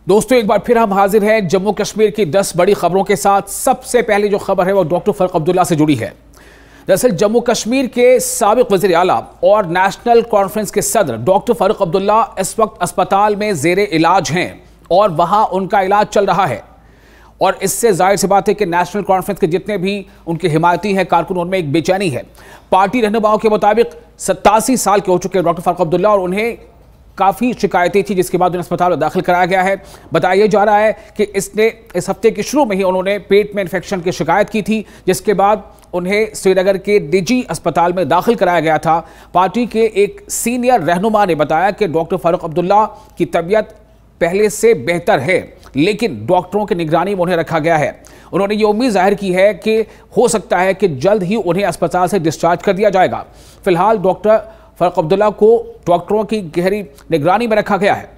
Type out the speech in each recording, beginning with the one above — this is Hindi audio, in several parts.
दोस्तों एक बार फिर हम हाजिर हैं जम्मू कश्मीर की 10 बड़ी खबरों के साथ। सबसे पहले जो खबर है वो डॉक्टर फारूक अब्दुल्ला से जुड़ी है। दरअसल जम्मू कश्मीर के साबिक वज़ीर आला और नेशनल कॉन्फ्रेंस के सदर डॉक्टर फारूक अब्दुल्ला इस वक्त अस्पताल में ज़ेरे इलाज हैं और वहां उनका इलाज चल रहा है। और इससे जाहिर सी बात है कि नेशनल कॉन्फ्रेंस के जितने भी उनके हिमायती हैं कारकुन, उनमें एक बेचैनी है। पार्टी रहनुमाओं के मुताबिक 87 साल के हो चुके हैं डॉक्टर फारूक अब्दुल्ला और उन्हें काफ़ी शिकायतें थी, जिसके बाद उन्हें अस्पताल में दाखिल कराया गया है। बताया जा रहा है कि इस हफ्ते के शुरू में ही उन्होंने पेट में इन्फेक्शन की शिकायत की थी, जिसके बाद उन्हें श्रीनगर के निजी अस्पताल में दाखिल कराया गया था। पार्टी के एक सीनियर रहनुमा ने बताया कि डॉक्टर फारूक अब्दुल्ला की तबीयत पहले से बेहतर है, लेकिन डॉक्टरों की निगरानी में उन्हें रखा गया है। उन्होंने ये उम्मीद जाहिर की है कि हो सकता है कि जल्द ही उन्हें अस्पताल से डिस्चार्ज कर दिया जाएगा। फिलहाल डॉक्टर फारूक अब्दुल्ला को डॉक्टरों की गहरी निगरानी में रखा गया है।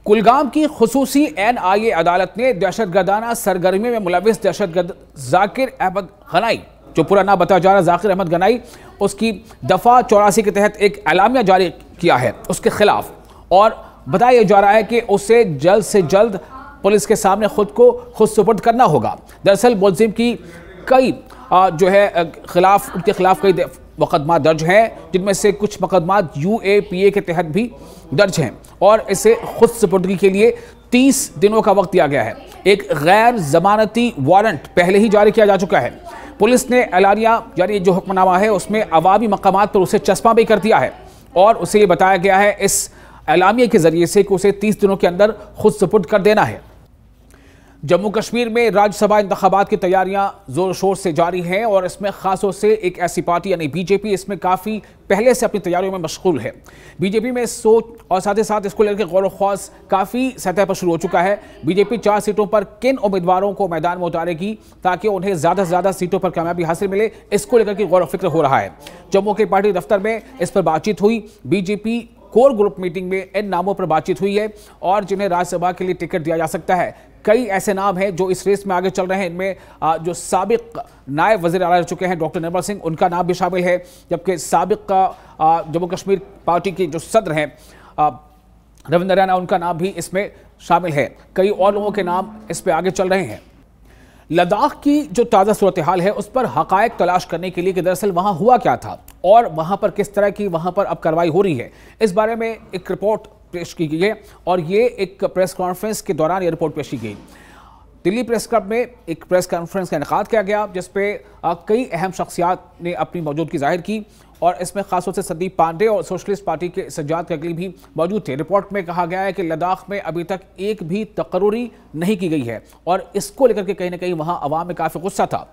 कुलगाम की खुसूसी NIA अदालत ने दहशतगर्दाना सरगर्मी में मुलविस दहशतगर्द जाकिर अहमद गनाई, जो पूरा नाम बताया जा रहा है जाकिर अहमद गनाई, उसकी दफा 84 के तहत एक एलामिया जारी किया है उसके खिलाफ। और बताया जा रहा है कि उसे जल्द से जल्द पुलिस के सामने खुद सुपुर्द करना होगा। दरअसल मुलजिम की कई उनके खिलाफ कई मुकदमा दर्ज हैं, जिनमें से कुछ मुकदमा UAPA के तहत भी दर्ज हैं और इसे खुद सुपुर्दगी के लिए 30 दिनों का वक्त दिया गया है। एक गैर जमानती वारंट पहले ही जारी किया जा चुका है। पुलिस ने एलानिया यानी जो हुक्मनामा है उसमें अवामी मकामात पर उसे चस्पा भी कर दिया है और उसे ये बताया गया है इस एलामिया के जरिए से कि उसे 30 दिनों के अंदर खुद सुपुर्द कर देना है। जम्मू कश्मीर में राज्यसभा इंतखाबात की तैयारियां जोर शोर से जारी हैं और इसमें खासतौर से एक ऐसी पार्टी यानी BJP इसमें काफ़ी पहले से अपनी तैयारियों में मशगूल है। BJP में सोच और साथ ही साथ इसको लेकर गौर ख्वास काफ़ी सतह पर शुरू हो चुका है। BJP 4 सीटों पर किन उम्मीदवारों को मैदान में उतारेगी ताकि उन्हें ज़्यादा से ज़्यादा सीटों पर कामयाबी हासिल मिले, इसको लेकर के गौर फिक्र हो रहा है। जम्मू के पार्टी दफ्तर में इस पर बातचीत हुई। BJP कोर ग्रुप मीटिंग में इन नामों पर बातचीत हुई है और जिन्हें राज्यसभा के लिए टिकट दिया जा सकता है। कई ऐसे नाम हैं जो इस रेस में आगे चल रहे हैं। इनमें जो साबिक नायब वज़ीर आला रह चुके हैं डॉक्टर निर्मल सिंह, उनका नाम भी शामिल है, जबकि साबिक जम्मू कश्मीर पार्टी के जो सदर हैं रविंद्र रैना, उनका नाम भी इसमें शामिल है। कई और लोगों के नाम इस पर आगे चल रहे हैं। लद्दाख की जो ताज़ा सूरत हाल है उस पर हक़ाइक़ तलाश करने के लिए कि दरअसल वहाँ हुआ क्या था और वहाँ पर किस तरह की वहाँ पर अब कार्रवाई हो रही है, इस बारे में एक रिपोर्ट पेश की गई है और ये एक प्रेस कॉन्फ्रेंस के दौरान ये रिपोर्ट पेश की गई। दिल्ली प्रेस क्लब में एक प्रेस कॉन्फ्रेंस का इनेकाद किया गया जिसपे कई अहम शख्सियात ने अपनी मौजूदगी जाहिर की और इसमें खासतौर से संदीप पांडे और सोशलिस्ट पार्टी के सज्जाद कगली भी मौजूद थे। रिपोर्ट में कहा गया है कि लद्दाख में अभी तक एक भी तकर्रुरी नहीं की गई है और इसको लेकर के कहीं ना कहीं वहाँ अवाम में काफ़ी गुस्सा था।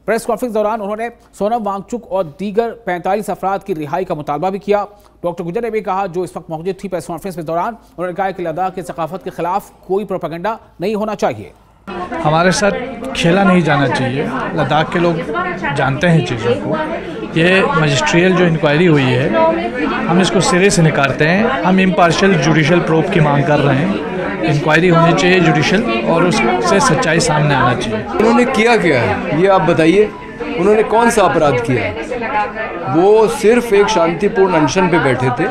प्रेस कॉन्फ्रेंस दौरान उन्होंने सोनम वांगचुक और दीगर 45 अफराद की रिहाई का मुतालबा भी किया। डॉक्टर गुजर ने भी कहा, जो इस वक्त मौजूद थी प्रेस कॉन्फ्रेंस के दौरान, उन्होंने कहा कि लद्दाख की सकाफत के खिलाफ कोई प्रोपेगेंडा नहीं होना चाहिए। हमारे साथ खेला नहीं जाना चाहिए। लद्दाख के लोग जानते हैं चीज़ों को। ये मजिस्ट्रियल जो इंक्वायरी हुई है हम इसको सिरे से निकालते हैं। हम इम्पार्शियल जुडिशल प्रोब की मांग कर रहे हैं। इंक्वायरी होनी चाहिए जुडिशल और उससे सच्चाई सामने आना चाहिए। उन्होंने किया क्या है ये आप बताइए। उन्होंने कौन सा अपराध किया है? वो सिर्फ एक शांतिपूर्ण अनशन पे बैठे थे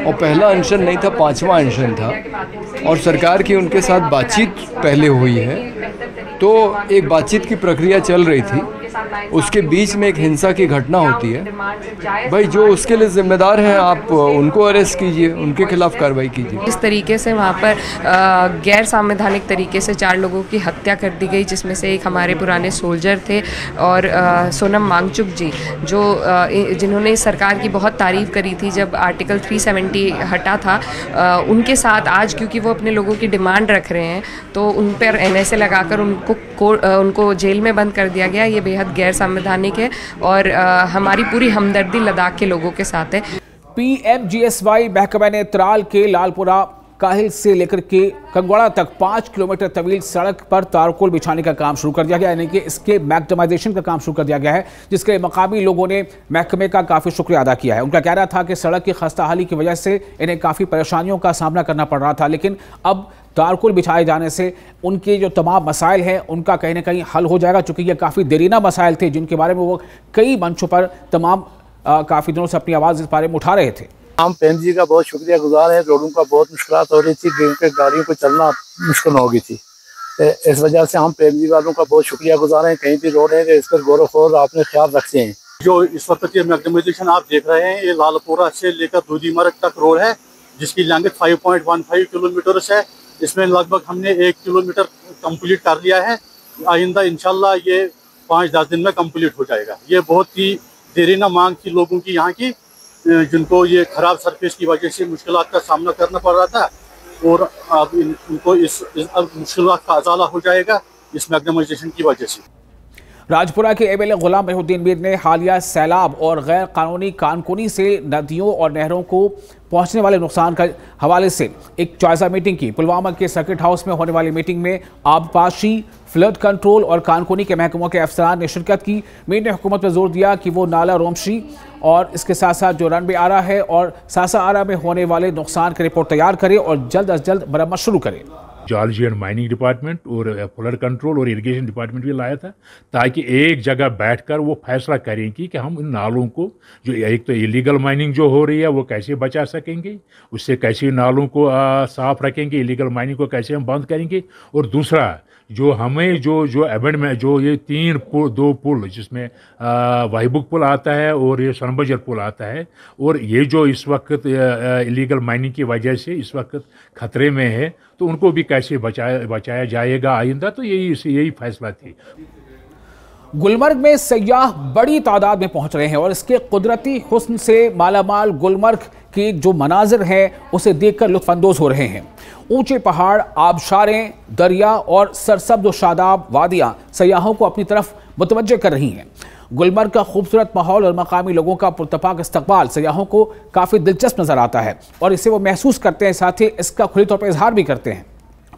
और पहला अनशन नहीं था, 5वां अनशन था और सरकार की उनके साथ बातचीत पहले हुई है। तो एक बातचीत की प्रक्रिया चल रही थी, उसके बीच में एक हिंसा की घटना होती है। भाई जो उसके लिए जिम्मेदार हैं आप उनको अरेस्ट कीजिए, उनके खिलाफ कार्रवाई कीजिए। इस तरीके से वहाँ पर गैर संवैधानिक तरीके से 4 लोगों की हत्या कर दी गई, जिसमें से एक हमारे पुराने सोल्जर थे और सोनम वांगचुक जी जिन्होंने सरकार की बहुत तारीफ़ करी थी जब आर्टिकल 370 हटा था। उनके साथ आज क्योंकि वो अपने लोगों की डिमांड रख रहे हैं तो उन पर NSA लगाकर उनको जेल में बंद कर दिया गया। ये बेहद गैर संवैधानिक है और हमारी पूरी हमदर्दी लद्दाख के लोगों के साथ है। PMGSY महकमे ने त्राल के लालपुरा काहिल से लेकर के कंगवाड़ा तक 5 किलोमीटर तवील सड़क पर तारकोल बिछाने का काम शुरू कर दिया गया, यानी कि इसके मैक्डमाइजेशन का काम शुरू कर दिया गया है, जिसके लिए मकामी लोगों ने महकमे का काफ़ी शुक्रिया अदा किया है। उनका कहना था कि सड़क की खस्ता हाली की वजह से इन्हें काफ़ी परेशानियों का सामना करना पड़ रहा था, लेकिन अब तारकोल बिछाए जाने से उनके जो तमाम मसाइल हैं उनका कहीं ना कहीं हल हो जाएगा, चूँकि ये काफ़ी देरीना मसाइल थे जिनके बारे में वो कई मंचों पर काफ़ी दिनों से अपनी आवाज़ इस बारे में उठा रहे थे। हम PM जी का बहुत शुक्रिया गुजार हैं। रोडों का बहुत मुश्किलात हो रही थी क्योंकि गाड़ियों को चलना मुश्किल हो गई थी, इस वजह से हम PM जी वालों का बहुत शुक्रिया गुजार हैं। कहीं भी रोड है तो इस पर गौर वफौर आपने ख्याल रखते हैं। जो इस वक्त ये मैग्नेमाइजेशन आप देख रहे हैं, ये लालपुरा से लेकर दूधीमर्ग तक रोड है जिसकी लैंग्थ 5.15 किलोमीटर है। इसमें लगभग हमने 1 किलोमीटर कंप्लीट कर लिया है। आइंदा इंशाल्लाह ये 5-10 दिन में कंप्लीट हो जाएगा। ये बहुत ही देरीना मांग थी लोगों की यहाँ की, जिनको ये खराब सरफेस की वजह से मुश्किलात का सामना करना पड़ रहा था, और अब इनको इस मुश्किलात का अजाला हो जाएगा इस मैग्नेमाइजेशन की वजह से। राजपुरा के MLA गुलाम मेहुद्दीन मीर ने हालिया सैलाब और गैर कानूनी कानकुनी से नदियों और नहरों को पहुंचने वाले नुकसान के हवाले से एक जायजा मीटिंग की। पुलवामा के सर्किट हाउस में होने वाली मीटिंग में आबपाशी, फ्लड कंट्रोल और कानकुनी के महकमों के अफसरान ने शिरकत की। मीर ने हुकूमत पर जोर दिया कि वो नाला रोमशी और इसके साथ साथ जो रनबे आरा है और सासा आरा में होने वाले नुकसान की रिपोर्ट तैयार करे और जल्द अज जल्द मरम्मत शुरू करे। जियोलॉजी एंड माइनिंग डिपार्टमेंट और फ्लड कंट्रोल और इरिगेशन डिपार्टमेंट भी लाया था, ताकि एक जगह बैठकर वो फैसला करें कि हम इन नालों को, जो एक तो इलीगल माइनिंग जो हो रही है वो कैसे बचा सकेंगे, उससे कैसे नालों को साफ रखेंगे, इलीगल माइनिंग को कैसे हम बंद करेंगे, और दूसरा जो हमें जो अमेंडमेंट जो ये 2 पुल जिसमें वाहिबुक पुल आता है और ये सनबजर पुल आता है, और ये जो इस वक्त इलीगल माइनिंग की वजह से इस वक्त खतरे में है, तो उनको भी कैसे बचाया जाएगा आइंदा, तो यही फैसला थी। गुलमर्ग में सयाह बड़ी तादाद में पहुंच रहे हैं और इसके कुदरती हुस्न से मालामाल गुलमर्ग के जो मनाजिर हैं उसे देखकर लुत्फानंदोज हो रहे हैं। ऊंचे पहाड़, आबशारें, दरिया और सरसब्ज और शादाब वादियां सयाहों को अपनी तरफ मुतवज्जे कर रही हैं। गुलमर्ग का खूबसूरत माहौल और मकामी लोगों का पुरतपाक इस्तकबाल सयाहों को काफ़ी दिलचस्प नज़र आता है और इसे वो महसूस करते हैं, साथ ही इसका खुले तौर पर इजहार भी करते हैं।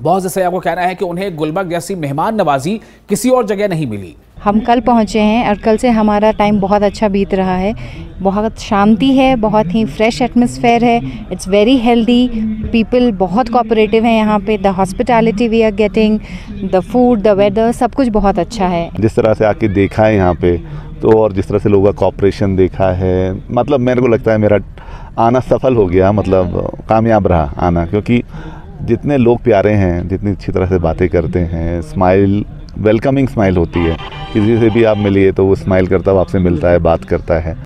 बहुत से सयाह को कहना है कि उन्हें गुलमर्ग जैसी मेहमान नवाजी किसी और जगह नहीं मिली। हम कल पहुँचे हैं और कल से हमारा टाइम बहुत अच्छा बीत रहा है। बहुत शांति है, बहुत ही फ्रेश एटमॉस्फेयर है, इट्स वेरी हेल्दी, पीपल बहुत कोऑपरेटिव हैं यहाँ पे। The hospitality we are getting, the food, the weather, सब कुछ बहुत अच्छा है। जिस तरह से आके देखा है यहाँ पे तो, और जिस तरह से लोगों का कोऑपरेशन देखा है, मतलब मेरे को लगता है मेरा आना सफल हो गया, मतलब कामयाब रहा आना, क्योंकि जितने लोग प्यारे हैं, जितनी अच्छी तरह से बातें करते हैं, स्माइल, वेलकमिंग स्माइल होती है, किसी से भी आप मिलिए तो वो स्माइल करता हुआ आपसे मिलता है, बात करता है।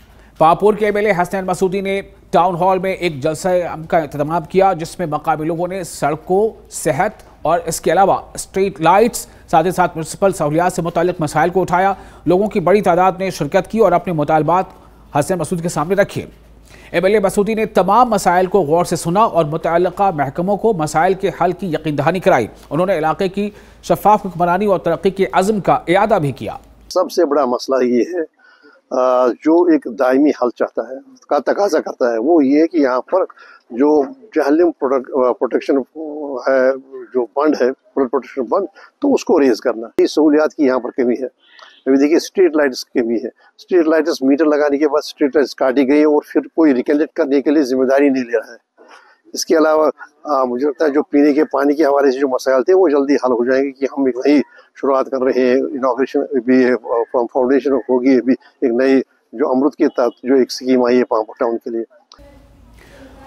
पापुर के MLA हसनैन मसूदी ने टाउन हॉल में एक जलसा का इंतजाम किया जिसमें मकामी लोगों ने सड़कों, सेहत और इसके अलावा स्ट्रीट लाइट्स, साथ ही साथ म्यूनसिपल सहूलियात से मुताल्लिक मसाइल को उठाया। लोगों की बड़ी तादाद ने शिरकत की और अपने मुतालबात हसनैन मसूदी के सामने रखे। MLA मसूदी ने तमाम मसाइल को गौर से सुना और मुतअल्लिक़ा महकमों को मसाइल के हल की यकीन दहानी कराई। उन्होंने इलाके की शफाफ हुक्मरानी और तरक्की के अज़्म का इयादा भी किया। सबसे बड़ा मसला ये है जो एक दायमी हल चाहता है, का तकाजा करता है, वो ये कि यहाँ पर जो जहलम प्रोटेक्शन है, जो फंड है, फ्लड प्रोटेक्शन फंड, तो उसको रेज करना। ये सहूलियात की यहाँ पर कमी है। अभी देखिए स्ट्रीट लाइट्स की कमी है। स्ट्रीट लाइट्स मीटर लगाने के बाद स्ट्रीट लाइट्स काटी गई और फिर कोई रिकनेक्ट करने के लिए जिम्मेदारी नहीं ले रहा है। इसके अलावा मुझे लगता है जो पीने के पानी के हवाले से जो मसाइल थे वो जल्दी हल हो जाएंगे कि हम एक नई शुरुआत कर रहे हैं। इनॉग्रेशन भी है, फाउंडेशन होगी, भी एक नई जो अमृत के तहत जो एक स्कीम आई है पांपोर टाउन के लिए।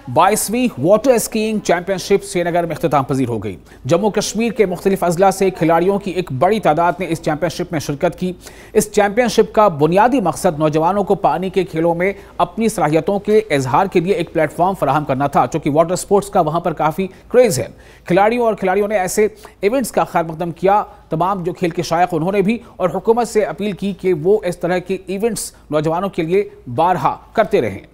22वीं वाटर स्कीइंग चैंपियनशिप श्रीनगर में इख्तिताम पजीर हो गई। जम्मू कश्मीर के मुख्तलिफ अजला से खिलाड़ियों की एक बड़ी तादाद ने इस चैंपियनशिप में शिरकत की। इस चैंपियनशिप का बुनियादी मकसद नौजवानों को पानी के खेलों में अपनी सलाहियतों के इजहार के लिए एक प्लेटफॉर्म फराहम करना था, चूँकि वाटर स्पोर्ट्स का वहाँ पर काफ़ी क्रेज़ है। खिलाड़ियों ने ऐसे इवेंट्स का खैर मकदम किया। तमाम जो खेल के शायक उन्होंने भी और हुकूमत से अपील की कि वो इस तरह के इवेंट्स नौजवानों के लिए बारहा करते रहें।